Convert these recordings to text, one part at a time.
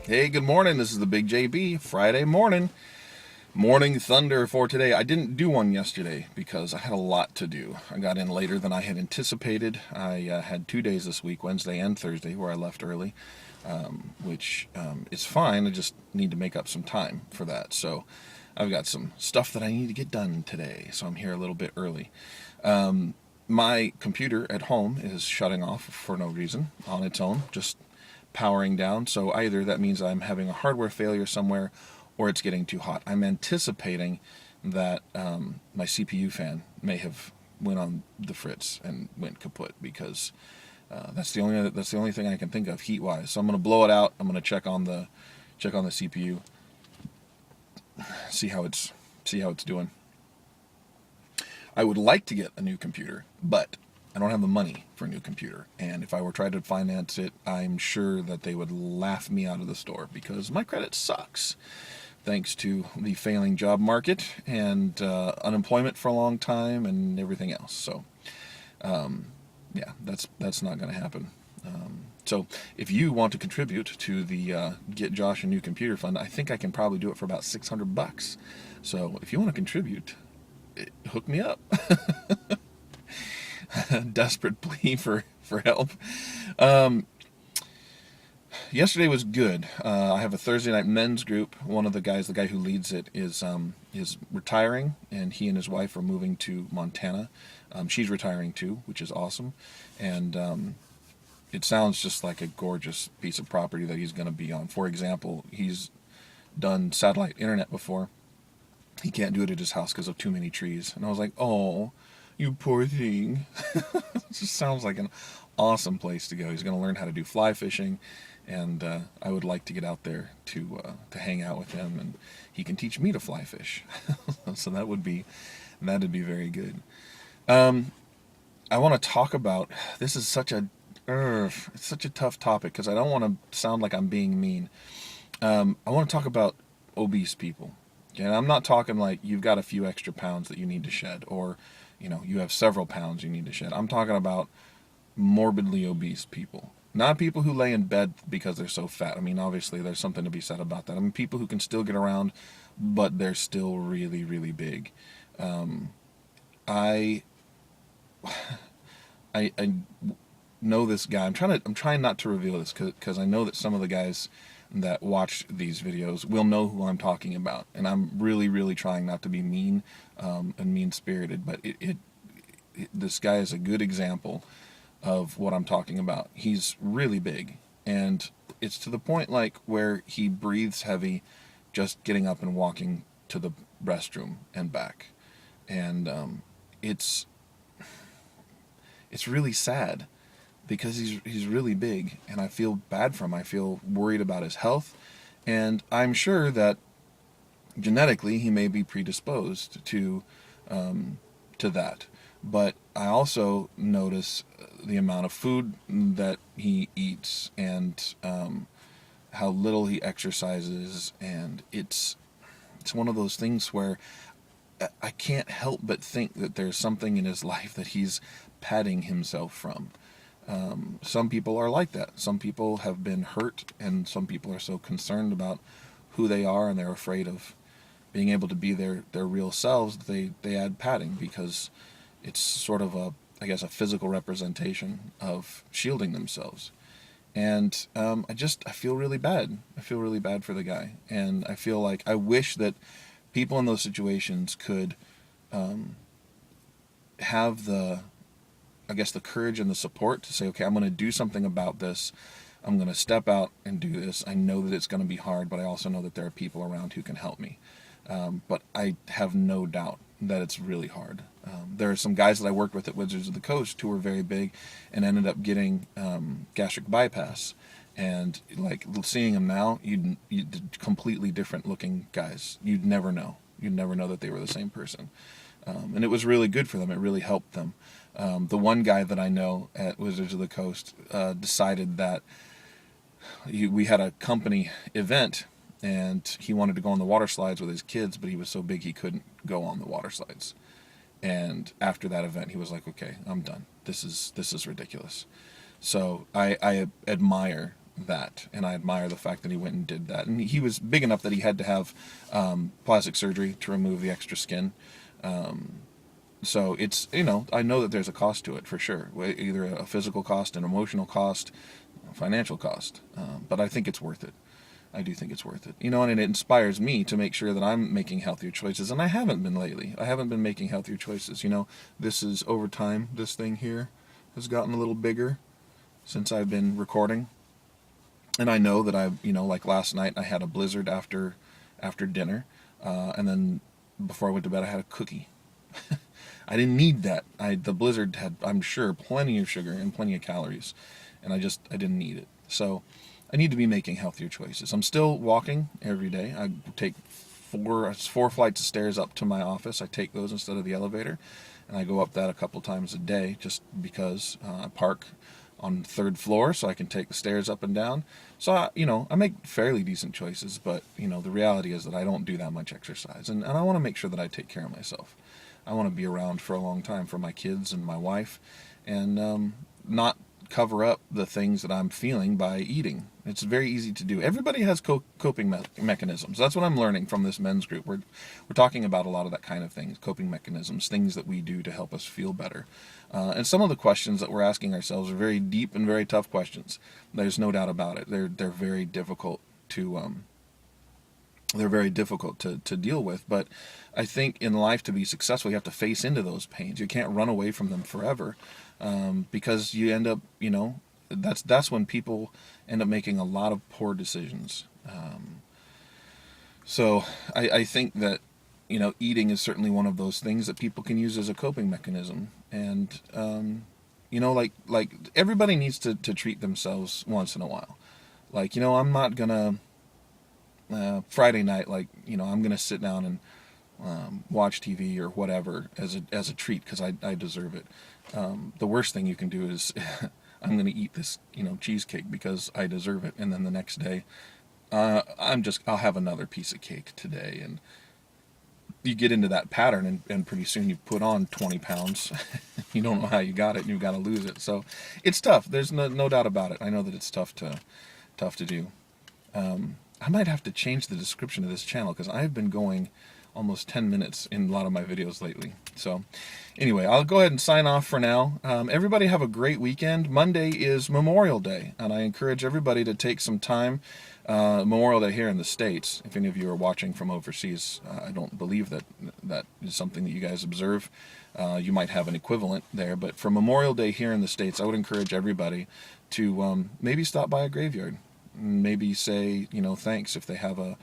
Hey, good morning. This is the Big JB, Friday morning. Morning thunder for today. I didn't do one yesterday because I had a lot to do. I got in later than I had anticipated. I had 2 days this week, Wednesday and Thursday, where I left early, which is fine. I just need to make up some time for that. So I've got some stuff that I need to get done today, so I'm here a little bit early. My computer at home is shutting off for no reason on its own, just powering down. So either that means I'm having a hardware failure somewhere or it's getting too hot. I'm anticipating that my CPU fan may have went on the fritz and went kaput because that's the only thing I can think of heat wise. So I'm going to blow it out. I'm going to check on the CPU, see how it's doing. I would like to get a new computer, but I don't have the money for a new computer. And if I were trying to finance it, I'm sure that they would laugh me out of the store because my credit sucks, thanks to the failing job market and unemployment for a long time and everything else. So, yeah, that's not going to happen. So if you want to contribute to the Get Josh a New Computer Fund, I think I can probably do it for about $600. So if you want to contribute, hook me up. Desperate plea for help. Yesterday was good. I have a Thursday night men's group. One of the guys, the guy who leads it, is retiring, and he and his wife are moving to Montana. She's retiring too, which is awesome, and it sounds just like a gorgeous piece of property that he's going to be on. For example, he's done satellite internet before. He can't do it at his house because of too many trees. And I was like, oh, you poor thing. It just sounds like an awesome place to go. He's going to learn how to do fly fishing, and I would like to get out there to hang out with him, and he can teach me to fly fish. So that'd be very good. I want to talk about, this is it's such a tough topic because I don't want to sound like I'm being mean. I want to talk about obese people. And I'm not talking like you've got a few extra pounds that you need to shed, or you have several pounds you need to shed. I'm talking about morbidly obese people. Not people who lay in bed because they're so fat. I mean, obviously there's something to be said about that. I mean, people who can still get around, but they're still really, really big. I I know this guy. I'm trying not to reveal this because I know that some of the guys that watch these videos will know who I'm talking about, and I'm really, really trying not to be mean and mean-spirited, but this guy is a good example of what I'm talking about. He's really big, and it's to the point like where he breathes heavy just getting up and walking to the restroom and back, and it's really sad because he's really big, and I feel bad for him. I feel worried about his health, and I'm sure that genetically he may be predisposed to that. But I also notice the amount of food that he eats and how little he exercises, and it's one of those things where I can't help but think that there's something in his life that he's padding himself from. Some people are like that. Some people have been hurt, and some people are so concerned about who they are, and they're afraid of being able to be their real selves that they add padding because it's sort of a physical representation of shielding themselves. And I feel really bad. I feel really bad for the guy, and I feel like I wish that people in those situations could have the courage and the support to say, okay, I'm going to do something about this. I'm going to step out and do this. I know that it's going to be hard, but I also know that there are people around who can help me. But I have no doubt that it's really hard. There are some guys that I worked with at Wizards of the Coast who were very big and ended up getting gastric bypass. And like seeing them now, you'd completely different looking guys. You'd never know. You'd never know that they were the same person. And it was really good for them. It really helped them. The one guy that I know at Wizards of the Coast decided that we had a company event, and he wanted to go on the water slides with his kids, but he was so big he couldn't go on the water slides. And after that event, he was like, okay, I'm done. This is ridiculous. So I admire that, and I admire the fact that he went and did that. And he was big enough that he had to have plastic surgery to remove the extra skin. So it's, I know that there's a cost to it for sure, either a physical cost, an emotional cost, a financial cost. But I think it's worth it. I do think it's worth it. And it inspires me to make sure that I'm making healthier choices, and I haven't been lately. I haven't been making healthier choices. This is over time. This thing here has gotten a little bigger since I've been recording. And I know that like last night I had a blizzard after dinner, and then before I went to bed I had a cookie. I didn't need that. The blizzard had, I'm sure, plenty of sugar and plenty of calories, and I didn't need it. So I need to be making healthier choices. I'm still walking every day. I take four flights of stairs up to my office. I take those instead of the elevator, and I go up that a couple times a day just because I park on the third floor so I can take the stairs up and down. So I make fairly decent choices, but the reality is that I don't do that much exercise, and I want to make sure that I take care of myself. I want to be around for a long time for my kids and my wife, and not cover up the things that I'm feeling by eating. It's very easy to do. Everybody has coping mechanisms. That's what I'm learning from this men's group. We're talking about a lot of that kind of things, coping mechanisms, things that we do to help us feel better. And some of the questions that we're asking ourselves are very deep and very tough questions. There's no doubt about it. They're very difficult to to deal with, but I think in life, to be successful, you have to face into those pains. You can't run away from them forever, because you end up, that's when people end up making a lot of poor decisions. So I think that, eating is certainly one of those things that people can use as a coping mechanism. And, like everybody needs to treat themselves once in a while. Like, I'm not gonna, Friday night, I'm gonna sit down and watch TV or whatever as a treat because I deserve it. The worst thing you can do is I'm gonna eat this cheesecake because I deserve it, and then the next day I'll have another piece of cake today, and you get into that pattern, and pretty soon you've put on 20 pounds. You don't know how you got it, and you've got to lose it. So it's tough. There's no doubt about it. I know that it's tough to do. I might have to change the description of this channel because I've been going almost 10 minutes in a lot of my videos lately. So anyway, I'll go ahead and sign off for now. Everybody have a great weekend. Monday is Memorial Day, and I encourage everybody to take some time. Memorial Day here in the States, if any of you are watching from overseas, I don't believe that is something that you guys observe. You might have an equivalent there, but for Memorial Day here in the States, I would encourage everybody to maybe stop by a graveyard. Maybe say, thanks if they have a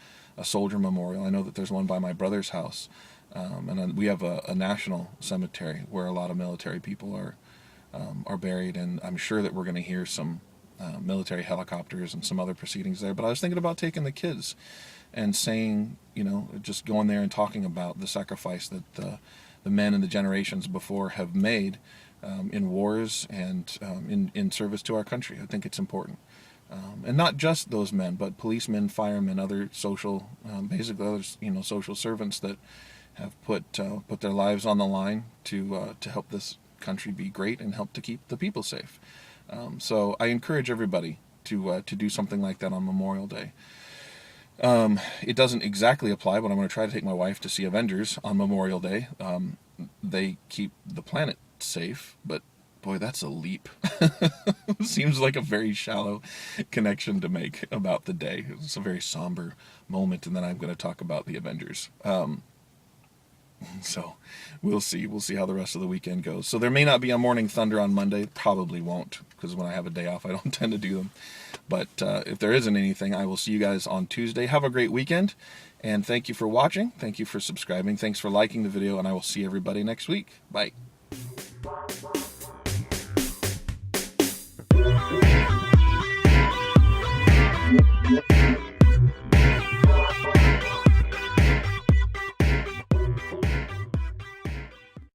soldier memorial. I know that there's one by my brother's house, and then we have a national cemetery where a lot of military people are buried, and I'm sure that we're going to hear some military helicopters and some other proceedings there. But I was thinking about taking the kids and saying, just going there and talking about the sacrifice that the men and the generations before have made in wars and in service to our country. I think it's important. And not just those men, but policemen, firemen, other social, basically others, social servants that have put their lives on the line to help this country be great and help to keep the people safe. So I encourage everybody to do something like that on Memorial Day. It doesn't exactly apply, but I'm going to try to take my wife to see Avengers on Memorial Day. They keep the planet safe, but boy, that's a leap. Seems like a very shallow connection to make about the day. It's a very somber moment, and then I'm going to talk about the Avengers. So we'll see. We'll see how the rest of the weekend goes. So there may not be a Morning Thunder on Monday. Probably won't, because when I have a day off, I don't tend to do them. But if there isn't anything, I will see you guys on Tuesday. Have a great weekend, and thank you for watching. Thank you for subscribing. Thanks for liking the video, and I will see everybody next week. Bye.